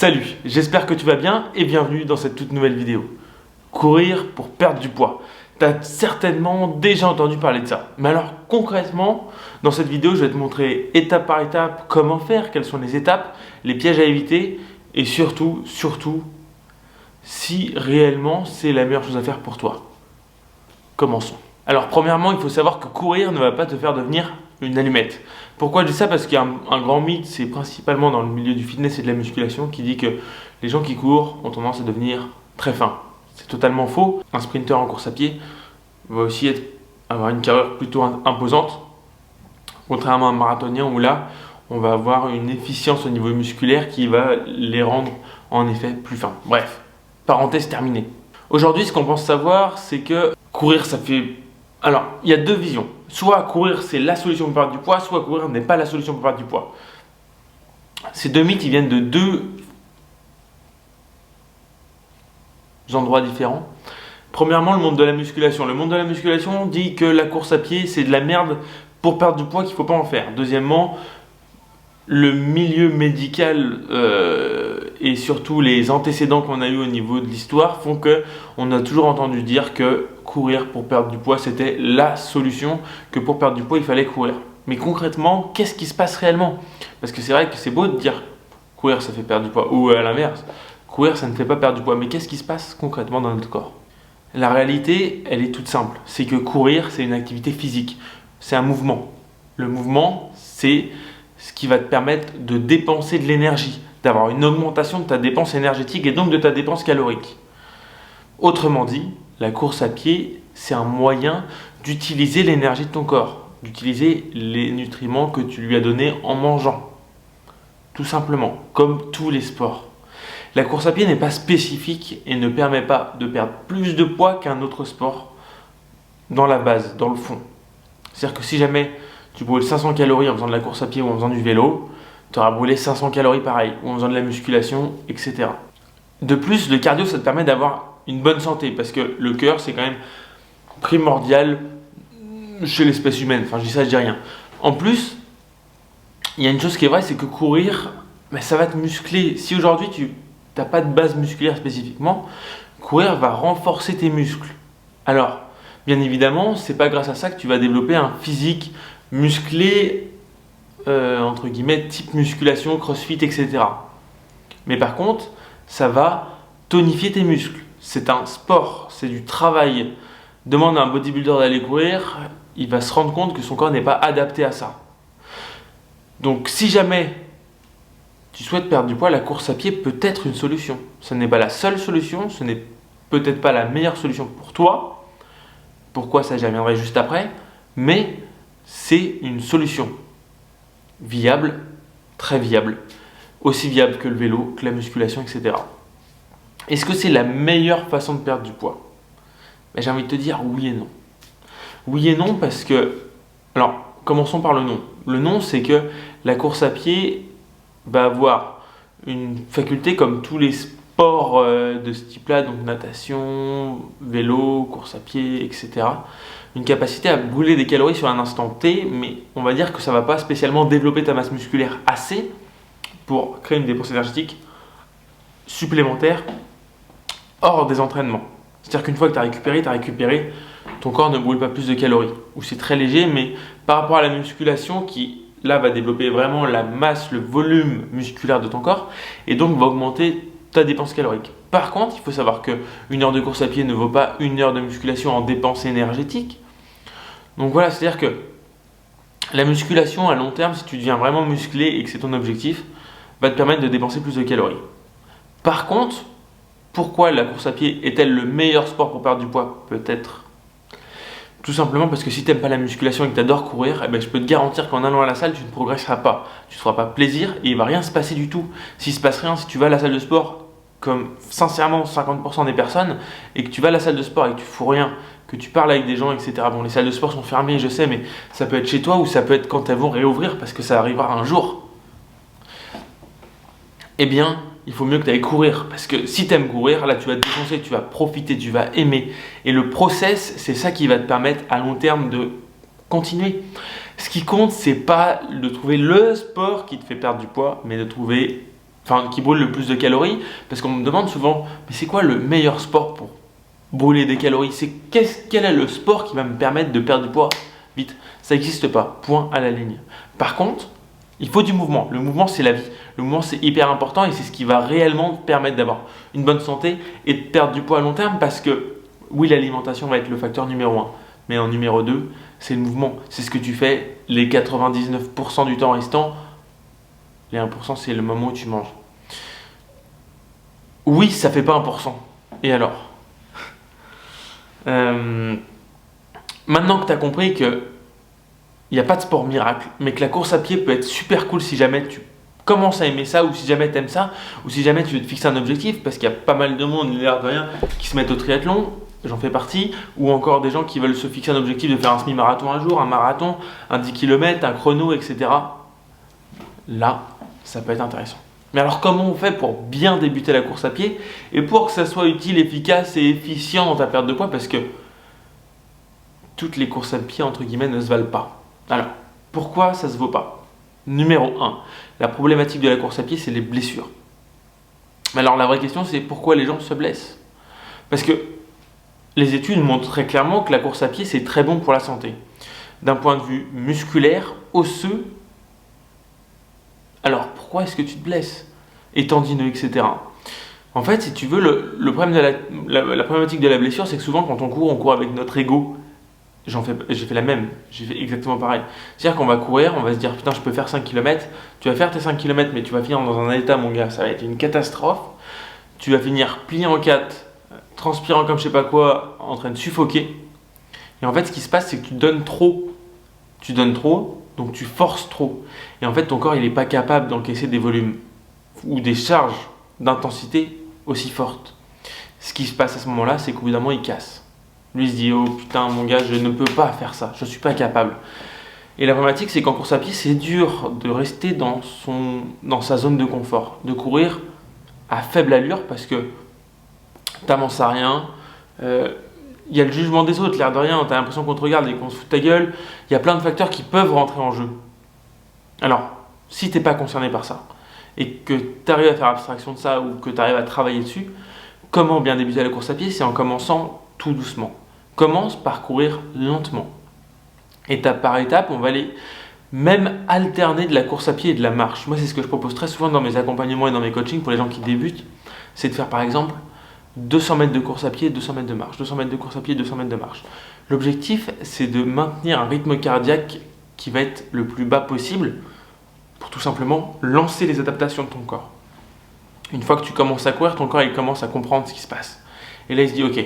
Salut, j'espère que tu vas bien et bienvenue dans cette toute nouvelle vidéo. Courir pour perdre du poids. Tu as certainement déjà entendu parler de ça. Mais alors concrètement, dans cette vidéo, je vais te montrer étape par étape comment faire, quelles sont les étapes, les pièges à éviter et surtout, si réellement c'est la meilleure chose à faire pour toi. Commençons. Alors premièrement, il faut savoir que courir ne va pas te faire devenir une allumette. Pourquoi je dis ça? Parce qu'il y a un grand mythe, c'est principalement dans le milieu du fitness et de la musculation, qui dit que les gens qui courent ont tendance à devenir très fins. C'est totalement faux. Un sprinter en course à pied va aussi avoir une carrure plutôt imposante, contrairement à un marathonien où là, on va avoir une efficience au niveau musculaire qui va les rendre en effet plus fins. Bref, parenthèse terminée. Aujourd'hui, ce qu'on pense savoir, c'est que courir, ça fait... Alors, il y a deux visions. Soit courir, c'est la solution pour perdre du poids, soit courir n'est pas la solution pour perdre du poids. Ces deux mythes, ils viennent de deux endroits différents. Premièrement, le monde de la musculation. Le monde de la musculation dit que la course à pied, c'est de la merde pour perdre du poids, qu'il ne faut pas en faire. Deuxièmement, le milieu médical et surtout les antécédents qu'on a eu au niveau de l'histoire font que on a toujours entendu dire que courir pour perdre du poids c'était la solution, que pour perdre du poids il fallait courir. Mais concrètement, qu'est-ce qui se passe réellement? Parce que c'est vrai que c'est beau de dire courir ça fait perdre du poids, ou à l'inverse, courir ça ne fait pas perdre du poids, mais qu'est-ce qui se passe concrètement dans notre corps? La réalité, elle est toute simple, c'est que courir c'est une activité physique, c'est un mouvement. Le mouvement, c'est ce qui va te permettre de dépenser de l'énergie, d'avoir une augmentation de ta dépense énergétique et donc de ta dépense calorique. Autrement dit, la course à pied, c'est un moyen d'utiliser l'énergie de ton corps, d'utiliser les nutriments que tu lui as donnés en mangeant. Tout simplement, comme tous les sports. La course à pied n'est pas spécifique et ne permet pas de perdre plus de poids qu'un autre sport dans la base, dans le fond. C'est-à-dire que si jamais tu brûles 500 calories en faisant de la course à pied ou en faisant du vélo, tu auras brûlé 500 calories pareil, ou en faisant de la musculation, etc. De plus, le cardio, ça te permet d'avoir une bonne santé, parce que le cœur, c'est quand même primordial chez l'espèce humaine. Enfin, je dis ça, je dis rien. En plus, il y a une chose qui est vraie, c'est que courir, ça va te muscler. Si aujourd'hui, tu n'as pas de base musculaire spécifiquement, courir va renforcer tes muscles. Alors, bien évidemment, c'est pas grâce à ça que tu vas développer un physique musclé, entre guillemets, type musculation, crossfit, etc. Mais par contre, ça va tonifier tes muscles. C'est un sport, c'est du travail. Demande à un bodybuilder d'aller courir, il va se rendre compte que son corps n'est pas adapté à ça. Donc si jamais tu souhaites perdre du poids, la course à pied peut être une solution. Ce n'est pas la seule solution, ce n'est peut-être pas la meilleure solution pour toi. Pourquoi, ça j'y reviendrai juste après. Mais c'est une solution viable, très viable, aussi viable que le vélo, que la musculation, etc. Est-ce que c'est la meilleure façon de perdre du poids? J'ai envie de te dire oui et non. Oui et non parce que, alors commençons par le non. Le non, c'est que la course à pied va avoir une faculté comme tous les sports de ce type-là, donc natation, vélo, course à pied, etc. Une capacité à brûler des calories sur un instant T, mais on va dire que ça ne va pas spécialement développer ta masse musculaire assez pour créer une dépense énergétique supplémentaire hors des entraînements. C'est-à-dire qu'une fois que tu as récupéré, ton corps ne brûle pas plus de calories. Ou c'est très léger, mais par rapport à la musculation qui, là, va développer vraiment la masse, le volume musculaire de ton corps et donc va augmenter ta dépense calorique. Par contre, il faut savoir qu'une heure de course à pied ne vaut pas une heure de musculation en dépense énergétique. Donc voilà, c'est-à-dire que la musculation à long terme, si tu deviens vraiment musclé et que c'est ton objectif, va te permettre de dépenser plus de calories. Par contre, pourquoi la course à pied est-elle le meilleur sport pour perdre du poids? Peut-être. Tout simplement parce que si tu n'aimes pas la musculation et que tu adores courir, je peux te garantir qu'en allant à la salle, tu ne progresseras pas. Tu ne te feras pas plaisir et il ne va rien se passer du tout. S'il ne se passe rien, si tu vas à la salle de sport, comme sincèrement 50% des personnes, et que tu vas à la salle de sport et que tu fous rien, que tu parles avec des gens, etc. Bon, les salles de sport sont fermées, je sais, mais ça peut être chez toi ou ça peut être quand elles vont réouvrir parce que ça arrivera un jour. Eh bien, il faut mieux que tu ailles courir parce que si tu aimes courir, là tu vas te défoncer, tu vas profiter, tu vas aimer. Et le process, c'est ça qui va te permettre à long terme de continuer. Ce qui compte, c'est pas de trouver le sport qui te fait perdre du poids, mais de trouver enfin qui brûle le plus de calories, parce qu'on me demande souvent, mais c'est quoi le meilleur sport pour brûler des calories? Quel est le sport qui va me permettre de perdre du poids vite? Ça n'existe pas, point à la ligne. Par contre, il faut du mouvement. Le mouvement, c'est la vie. Le mouvement, c'est hyper important et c'est ce qui va réellement te permettre d'avoir une bonne santé et de perdre du poids à long terme, parce que oui, l'alimentation va être le facteur numéro 1, mais en numéro 2, c'est le mouvement. C'est ce que tu fais les 99% du temps restant. Les 1%, c'est le moment où tu manges. Oui, ça fait pas 1%. Et alors? Maintenant que tu as compris que il n'y a pas de sport miracle, mais que la course à pied peut être super cool si jamais tu commences à aimer ça, ou si jamais tu aimes ça, ou si jamais tu veux te fixer un objectif, parce qu'il y a pas mal de monde, l'air de rien, qui se mettent au triathlon, j'en fais partie, ou encore des gens qui veulent se fixer un objectif de faire un semi-marathon un jour, un marathon, un 10 km, un chrono, etc. Là, ça peut être intéressant. Mais alors comment on fait pour bien débuter la course à pied et pour que ça soit utile, efficace et efficient dans ta perte de poids, parce que toutes les courses à pied, entre guillemets, ne se valent pas. Alors, pourquoi ça ne se vaut pas? Numéro 1, la problématique de la course à pied, c'est les blessures. Alors la vraie question, c'est pourquoi les gens se blessent? Parce que les études montrent très clairement que la course à pied, c'est très bon pour la santé. D'un point de vue musculaire, osseux. Alors pourquoi est-ce que tu te blesses? Et tendineux, etc. En fait, si tu veux, le problème de la problématique de la blessure, c'est que souvent quand on court avec notre ego. J'ai fait la même, j'ai fait exactement pareil. C'est-à-dire qu'on va courir, on va se dire putain, je peux faire 5 km. Tu vas faire tes 5 km, mais tu vas finir dans un état, mon gars, ça va être une catastrophe. Tu vas finir plié en 4, transpirant comme je sais pas quoi, en train de suffoquer. Et en fait, ce qui se passe, c'est que tu donnes trop. Tu donnes trop, donc tu forces trop. Et en fait, ton corps, il n'est pas capable d'encaisser des volumes ou des charges d'intensité aussi fortes. Ce qui se passe à ce moment-là, c'est qu'au bout d'un moment, il casse. Lui il se dit oh putain mon gars, je ne peux pas faire ça, je ne suis pas capable. Et la problématique, c'est qu'en course à pied, c'est dur de rester dans sa zone de confort, de courir à faible allure, parce que t'avances à rien, il y a le jugement des autres, l'air de rien, t'as l'impression qu'on te regarde et qu'on se fout de ta gueule, il y a plein de facteurs qui peuvent rentrer en jeu. Alors, si t'es pas concerné par ça, et que tu arrives à faire abstraction de ça, ou que tu arrives à travailler dessus, comment bien débuter la course à pied? C'est en commençant tout doucement. Commence par courir lentement. Étape par étape, on va aller même alterner de la course à pied et de la marche. Moi, c'est ce que je propose très souvent dans mes accompagnements et dans mes coachings pour les gens qui débutent. C'est de faire par exemple 200 mètres de course à pied, 200 mètres de marche, 200 mètres de course à pied, 200 mètres de marche. L'objectif, c'est de maintenir un rythme cardiaque qui va être le plus bas possible pour tout simplement lancer les adaptations de ton corps. Une fois que tu commences à courir, ton corps il commence à comprendre ce qui se passe. Et là, il se dit ok,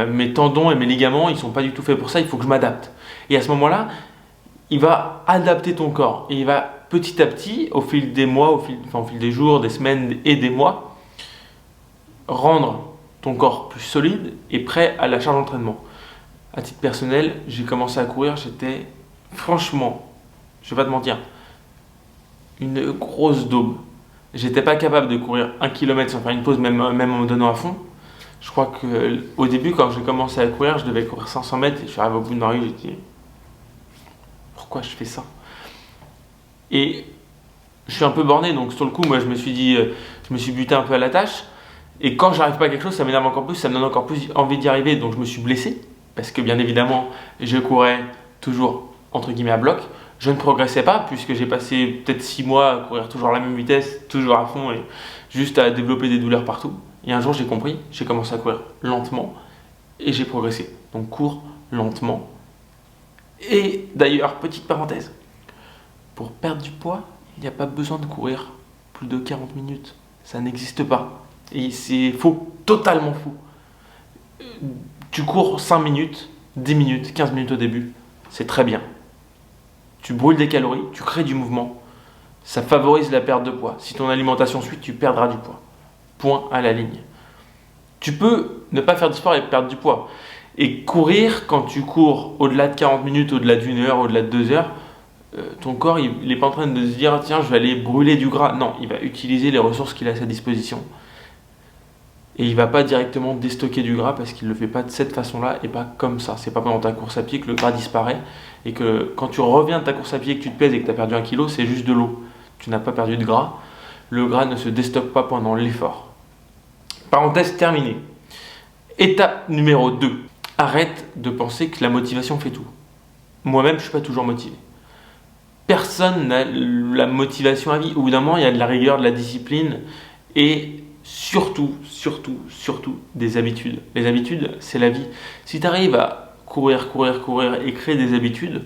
mes tendons et mes ligaments, ils ne sont pas du tout faits pour ça, il faut que je m'adapte. Et à ce moment-là, il va adapter ton corps. Et il va petit à petit, au fil des mois, au fil des jours, des semaines et des mois, rendre ton corps plus solide et prêt à la charge d'entraînement. À titre personnel, j'ai commencé à courir, j'étais franchement, je ne vais pas te mentir, une grosse daube. J'étais pas capable de courir 1 km sans faire une pause, même en me donnant à fond. Je crois qu'au début, quand j'ai commencé à courir, je devais courir 500 mètres et je suis arrivé au bout de ma rue, j'ai dit pourquoi je fais ça? Et je suis un peu borné, donc sur le coup, moi je me suis dit, je me suis buté un peu à la tâche. Et quand j'arrive pas à quelque chose, ça m'énerve encore plus, ça me donne encore plus envie d'y arriver, donc je me suis blessé. Parce que bien évidemment, je courais toujours entre guillemets à bloc. Je ne progressais pas puisque j'ai passé peut-être 6 mois à courir toujours à la même vitesse, toujours à fond et juste à développer des douleurs partout. Et un jour j'ai compris, j'ai commencé à courir lentement et j'ai progressé. Donc cours lentement. Et d'ailleurs, petite parenthèse, pour perdre du poids, il n'y a pas besoin de courir plus de 40 minutes. Ça n'existe pas. Et c'est faux, totalement faux. Tu cours 5 minutes, 10 minutes, 15 minutes au début, c'est très bien. Tu brûles des calories, tu crées du mouvement, ça favorise la perte de poids. Si ton alimentation suit, tu perdras du poids. Point à la ligne. Tu peux ne pas faire de sport et perdre du poids. Et courir, quand tu cours au-delà de 40 minutes, au-delà d'une heure, au-delà de 2 heures, ton corps, il n'est pas en train de se dire tiens, je vais aller brûler du gras. Non, il va utiliser les ressources qu'il a à sa disposition. Et il ne va pas directement déstocker du gras parce qu'il ne le fait pas de cette façon-là et pas comme ça. C'est pas pendant ta course à pied que le gras disparaît et que quand tu reviens de ta course à pied, que tu te pèses et que tu as perdu 1 kilo, c'est juste de l'eau. Tu n'as pas perdu de gras. Le gras ne se déstocke pas pendant l'effort. Parenthèse terminée. Étape numéro 2. Arrête de penser que la motivation fait tout. Moi-même, je ne suis pas toujours motivé. Personne n'a la motivation à vie. Au bout d'un moment, il y a de la rigueur, de la discipline et surtout, des habitudes. Les habitudes, c'est la vie. Si tu arrives à courir et créer des habitudes,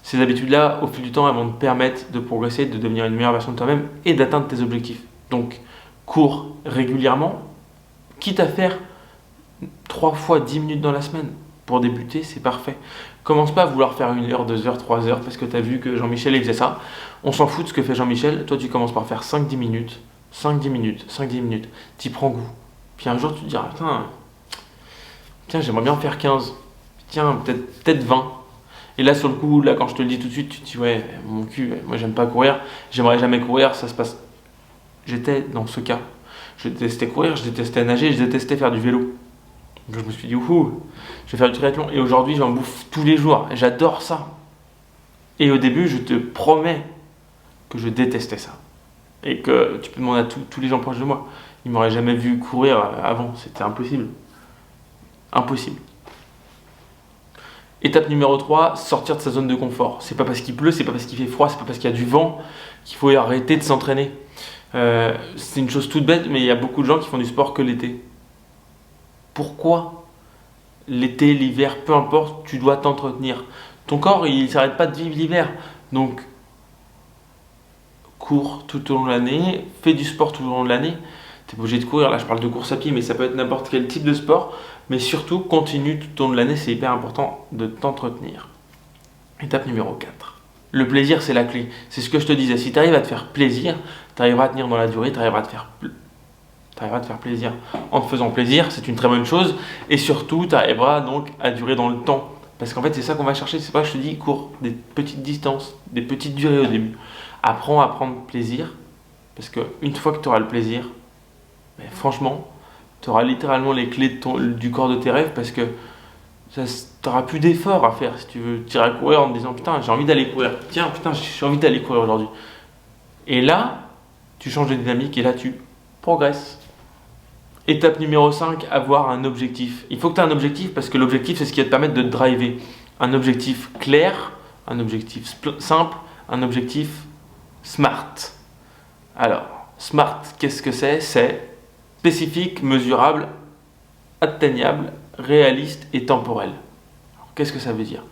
ces habitudes-là, au fil du temps, elles vont te permettre de progresser, de devenir une meilleure version de toi-même et d'atteindre tes objectifs. Donc, cours régulièrement, quitte à faire 3 fois 10 minutes dans la semaine. Pour débuter, c'est parfait. Commence pas à vouloir faire 1 heure, 2 heures, 3 heures parce que tu as vu que Jean-Michel il faisait ça. On s'en fout de ce que fait Jean-Michel. Toi, tu commences par faire 5-10 minutes, 5-10 minutes, 5-10 minutes. Tu prends goût. Puis un jour, tu te diras, tiens, j'aimerais bien en faire 15. Tiens, peut-être 20. Et là, sur le coup, là, quand je te le dis tout de suite, tu te dis, ouais, mon cul, moi, j'aime pas courir. J'aimerais jamais courir, ça se passe. J'étais dans ce cas. Je détestais courir, je détestais nager, je détestais faire du vélo. Donc je me suis dit, je vais faire du triathlon. Et aujourd'hui, j'en bouffe tous les jours. J'adore ça. Et au début, je te promets que je détestais ça. Et que tu peux demander à tous les gens proches de moi. Ils m'auraient jamais vu courir avant. C'était impossible. Impossible. Étape numéro 3, sortir de sa zone de confort. C'est pas parce qu'il pleut, c'est pas parce qu'il fait froid, c'est pas parce qu'il y a du vent qu'il faut arrêter de s'entraîner. C'est une chose toute bête, mais il y a beaucoup de gens qui font du sport que l'été. Pourquoi l'été, l'hiver, peu importe, tu dois t'entretenir. Ton corps, il ne s'arrête pas de vivre l'hiver. Donc, cours tout au long de l'année, fais du sport tout au long de l'année. Tu n'es pas obligé de courir, là je parle de course à pied, mais ça peut être n'importe quel type de sport. Mais surtout, continue tout au long de l'année, c'est hyper important de t'entretenir. Étape numéro 4. Le plaisir, c'est la clé. C'est ce que je te disais. Si tu arrives à te faire plaisir, tu arriveras à tenir dans la durée, tu arriveras à te faire plaisir. En te faisant plaisir, c'est une très bonne chose. Et surtout, tu arriveras donc à durer dans le temps. Parce qu'en fait, c'est ça qu'on va chercher. C'est pas que je te dis, cours des petites distances, des petites durées au début. Apprends à prendre plaisir. Parce qu'une fois que tu auras le plaisir, franchement, tu auras littéralement les clés du corps de tes rêves. Parce que tu n'auras plus d'efforts à faire. Si tu veux tirer à courir en te disant, putain, j'ai envie d'aller courir. Tiens, putain, j'ai envie d'aller courir aujourd'hui. Et là, tu changes de dynamique et là, tu progresses. Étape numéro 5, avoir un objectif. Il faut que tu aies un objectif parce que l'objectif, c'est ce qui va te permettre de te driver. Un objectif clair, un objectif simple, un objectif smart. Alors, smart, qu'est-ce que c'est? C'est spécifique, mesurable, atteignable, réaliste et temporel. Alors, qu'est-ce que ça veut dire?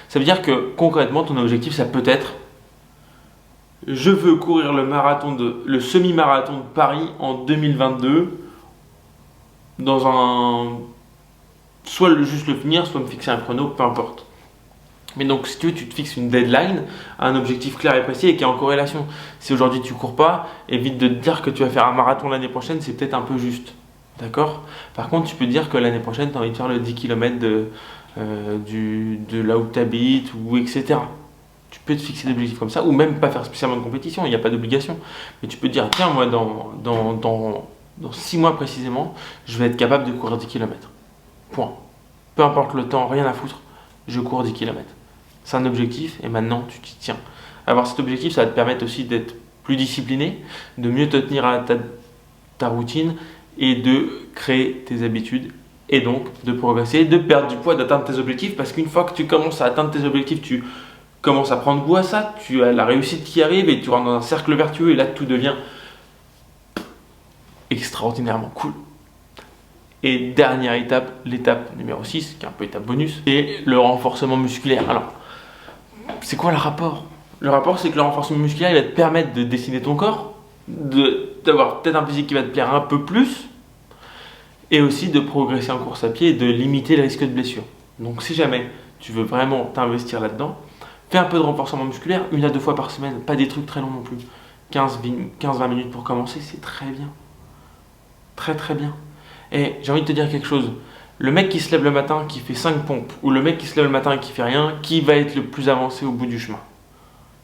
Ça veut dire que concrètement, ton objectif, ça peut être je veux courir le semi-marathon de Paris en 2022 soit juste le finir, soit me fixer un chrono, peu importe. Mais donc si tu veux, tu te fixes une deadline, un objectif clair et précis et qui est en corrélation. Si aujourd'hui tu cours pas, évite de te dire que tu vas faire un marathon l'année prochaine, c'est peut-être un peu juste. D'accord? Par contre, tu peux te dire que l'année prochaine, tu as envie de faire le 10 km de là où tu habites, ou etc. Tu peux te fixer des objectifs comme ça, ou même pas faire spécialement de compétition, il n'y a pas d'obligation. Mais tu peux te dire, tiens, moi, dans 6 mois précisément, je vais être capable de courir 10 km. Point. Peu importe le temps, rien à foutre, je cours 10 km. C'est un objectif et maintenant tu t'y tiens. Avoir cet objectif, ça va te permettre aussi d'être plus discipliné, de mieux te tenir à ta routine et de créer tes habitudes et donc de progresser, de perdre du poids, d'atteindre tes objectifs parce qu'une fois que tu commences à atteindre tes objectifs, tu commences à prendre goût à ça, tu as la réussite qui arrive et tu rentres dans un cercle vertueux et là tout devient extraordinairement cool. Et dernière étape, l'étape numéro 6, qui est un peu étape bonus, c'est le renforcement musculaire. Alors, c'est quoi le rapport? Le rapport, c'est que le renforcement musculaire, il va te permettre de dessiner ton corps, d'avoir peut-être un physique qui va te plaire un peu plus, et aussi de progresser en course à pied et de limiter le risque de blessure. Donc si jamais tu veux vraiment t'investir là-dedans, fais un peu de renforcement musculaire, 1 à 2 fois par semaine, pas des trucs très longs non plus. 15-20 minutes pour commencer, c'est très bien. Très très bien. Et j'ai envie de te dire quelque chose. Le mec qui se lève le matin, qui fait 5 pompes, ou le mec qui se lève le matin et qui fait rien, qui va être le plus avancé au bout du chemin?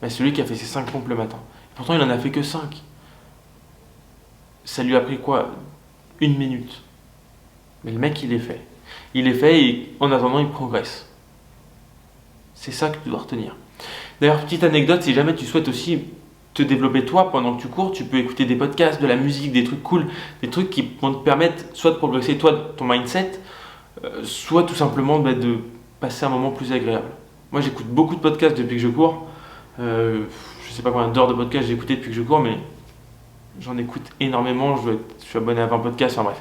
Celui qui a fait ses 5 pompes le matin. Et pourtant, il en a fait que 5. Ça lui a pris quoi? 1 minute. Mais le mec, il est fait. Il est fait et en attendant, il progresse. C'est ça que tu dois retenir. D'ailleurs, petite anecdote, si jamais tu souhaites aussi te développer toi pendant que tu cours, tu peux écouter des podcasts, de la musique, des trucs cool, des trucs qui vont te permettre soit de progresser toi, ton mindset, soit tout simplement de passer un moment plus agréable. Moi j'écoute beaucoup de podcasts depuis que je cours. Je sais pas combien d'heures de podcasts j'ai écouté depuis que je cours, mais j'en écoute énormément. Je suis abonné à 20 podcasts, enfin bref.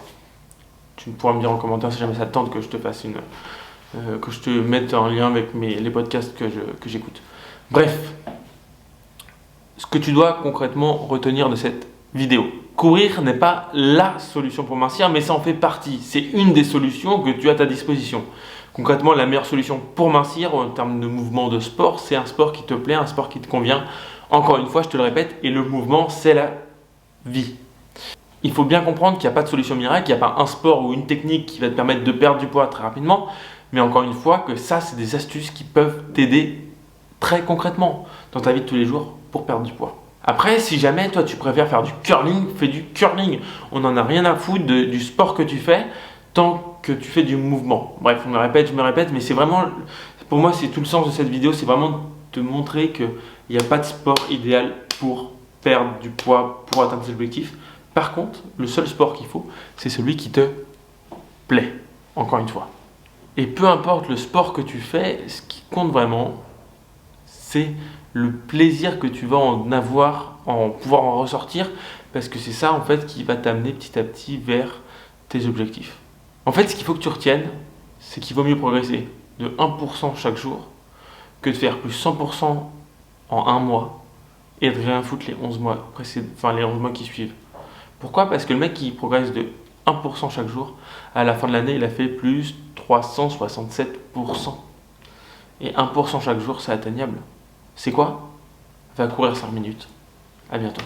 Tu pourras me dire en commentaire si jamais ça te tente que je te fasse que je te mette en lien avec les podcasts que j'écoute. Bref, ce que tu dois concrètement retenir de cette vidéo. Courir n'est pas la solution pour mincir, mais ça en fait partie. C'est une des solutions que tu as à ta disposition. Concrètement, la meilleure solution pour mincir en termes de mouvement de sport, c'est un sport qui te plaît, un sport qui te convient. Encore une fois, je te le répète, et le mouvement, c'est la vie. Il faut bien comprendre qu'il n'y a pas de solution miracle, il n'y a pas un sport ou une technique qui va te permettre de perdre du poids très rapidement, mais encore une fois, que ça, c'est des astuces qui peuvent t'aider très concrètement dans ta vie de tous les jours pour perdre du poids. Après, si jamais toi tu préfères faire du curling, fais du curling. On n'en a rien à foutre du sport que tu fais tant que tu fais du mouvement. Bref, je me répète, mais c'est vraiment, pour moi, c'est tout le sens de cette vidéo, c'est vraiment te montrer qu'il n'y a pas de sport idéal pour perdre du poids, pour atteindre ses objectifs. Par contre, le seul sport qu'il faut, c'est celui qui te plaît, encore une fois. Et peu importe le sport que tu fais, ce qui compte vraiment, c'est le plaisir que tu vas en avoir, en pouvoir en ressortir, parce que c'est ça en fait qui va t'amener petit à petit vers tes objectifs. En fait, ce qu'il faut que tu retiennes, c'est qu'il vaut mieux progresser de 1% chaque jour que de faire plus 100% en un mois et de rien foutre les 11 mois les 11 mois qui suivent. Pourquoi? Parce que le mec qui progresse de 1% chaque jour, à la fin de l'année, il a fait plus 367%. Et 1% chaque jour, c'est atteignable. C'est quoi? Va courir 5 minutes. À bientôt.